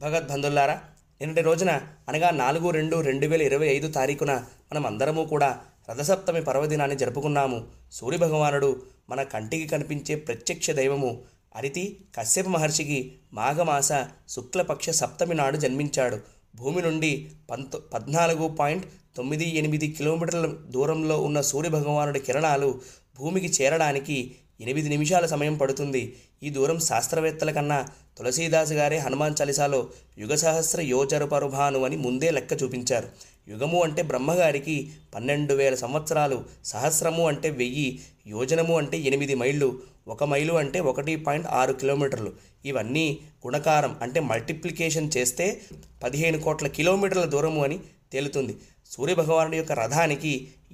భగవద్బంధుల్లారా, నిన్నటి రోజున అనగా 4/2/2025 తారీఖున మనం అందరము కూడా రథసప్తమి పర్వదినాన్ని జరుపుకున్నాము. సూర్యభగవానుడు మన కంటికి కనిపించే ప్రత్యక్ష దైవము. అరితి కశ్యప మహర్షికి మాఘమాస శుక్లపక్ష సప్తమి నాడు జన్మించాడు. భూమి నుండి 14.98 కిలోమీటర్ల దూరంలో ఉన్న సూర్యభగవానుడి కిరణాలు భూమికి చేరడానికి 8 నిమిషాల సమయం పడుతుంది. ఈ దూరం శాస్త్రవేత్తల కన్నా తులసీదాసు గారే హనుమాన్ చాలీసాలో యుగ సహస్ర యోజరుపరుభాను అని ముందే లెక్క చూపించారు. యుగము అంటే బ్రహ్మగారికి 12,000 సంవత్సరాలు, సహస్రము అంటే 1000, యోజనము అంటే 8 మైళ్ళు, 1 మైలు అంటే 1.6 కిలోమీటర్లు. ఇవన్నీ గుణకారం అంటే మల్టిప్లికేషన్ చేస్తే 15 కోట్ల కిలోమీటర్ల దూరము అని తేలుతుంది. సూర్యభగవానుడి యొక్క రథానికి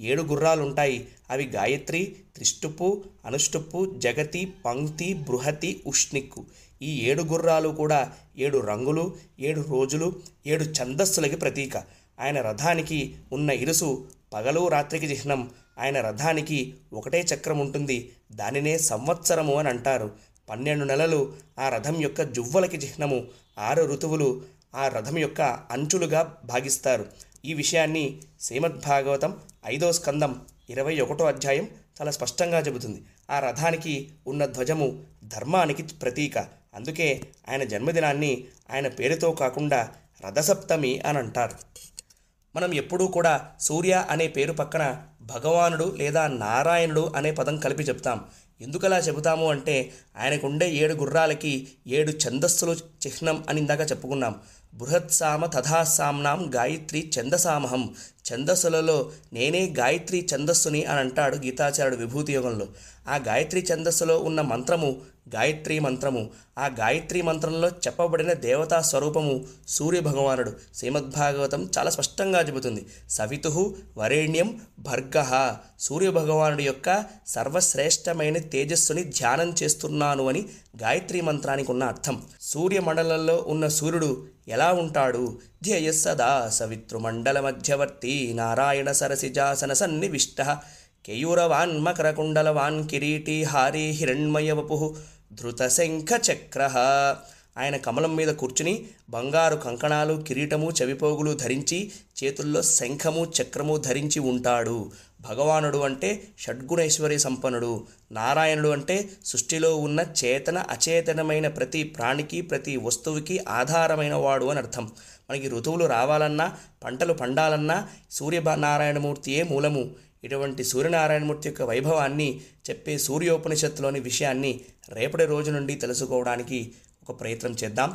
7 గుర్రాలుంటాయి. అవి గాయత్రి, త్రిష్టుపు, అనుష్టుపు, జగతి, పంక్తి, బృహతి, ఉష్ణిక్కు. ఈ 7 గుర్రాలు కూడా 7 రంగులు, 7 రోజులు, 7 ఛందస్సులకి ప్రతీక. ఆయన రథానికి ఉన్న ఇరుసు పగలు రాత్రికి చిహ్నం. ఆయన రథానికి ఒకటే చక్రం ఉంటుంది. దానినే సంవత్సరము అని అంటారు. 12 నెలలు ఆ రథం యొక్క జువ్వలకి చిహ్నము. 6 ఋతువులు ఆ రథం యొక్క అంచులుగా భాగిస్తారు. ఈ విషయాన్ని శ్రీమద్భాగవతం 5వ స్కందం 21వ అధ్యాయం చాలా స్పష్టంగా చెబుతుంది. ఆ రథానికి ఉన్న ధ్వజము ధర్మానికి ప్రతీక. అందుకే ఆయన జన్మదినాన్ని ఆయన పేరుతో కాకుండా రథసప్తమి అని అంటారు. మనం ఎప్పుడూ కూడా సూర్య అనే పేరు పక్కన భగవానుడు లేదా నారాయణుడు అనే పదం కలిపి చెప్తాం. ఎందుకలా చెబుతాము అంటే ఆయనకుండే 7 గుర్రాలకి 7 ఛందస్సులు చిహ్నం అని ఇందాక చెప్పుకున్నాం. బృహత్సామ తథాసామ్నాం గాయత్రి ఛందసామహం. ఛందస్సులలో నేనే గాయత్రి ఛందస్సుని అని అంటాడు గీతాచార్యుడు విభూతి యోగంలో. ఆ గాయత్రి ఛందస్సులో ఉన్న మంత్రము గాయత్రి మంత్రము. ఆ గాయత్రి మంత్రంలో చెప్పబడిన దేవతా స్వరూపము సూర్యభగవానుడు. శ్రీమద్భాగవతం చాలా స్పష్టంగా చెబుతుంది. సవితుః వరేణ్యం భర్గః. సూర్యభగవానుడి యొక్క సర్వశ్రేష్టమైన తేజస్సుని ధ్యానం చేస్తున్నాను అని గాయత్రి మంత్రానికి ఉన్న అర్థం. సూర్యమండలంలో ఉన్న సూర్యుడు ఎలా ఉంటాడు? ధ్యేయ సదా సవితృమండల మధ్యవర్తి నారాయణ సరసిజాసన సన్నివిష్టః కేయూరవాన్ మకరకుండలవాన్ కిరీటీ హారీ హిరణ్మయ వపుః ధృతశంఖ చక్రః. ఆయన కమలం మీద కూర్చుని బంగారు కంకణాలు, కిరీటము, చెవిపోగులు ధరించి చేతుల్లో శంఖము, చక్రము ధరించి ఉంటాడు. భగవానుడు అంటే షడ్గుణైశ్వర్య సంపన్నుడు. నారాయణుడు అంటే సృష్టిలో ఉన్న చేతన అచేతనమైన ప్రతి ప్రాణికి, ప్రతి వస్తువుకి ఆధారమైన వాడు అని అర్థం. మనకి ఋతువులు రావాలన్నా, పంటలు పండాలన్నా సూర్యనారాయణమూర్తియే మూలము. ఇటువంటి సూర్యనారాయణమూర్తి యొక్క వైభవాన్ని చెప్పే సూర్యోపనిషత్తులోని విషయాన్ని రేపటి రోజు నుండి తెలుసుకోవడానికి ఒక ప్రయత్నం చేద్దాం.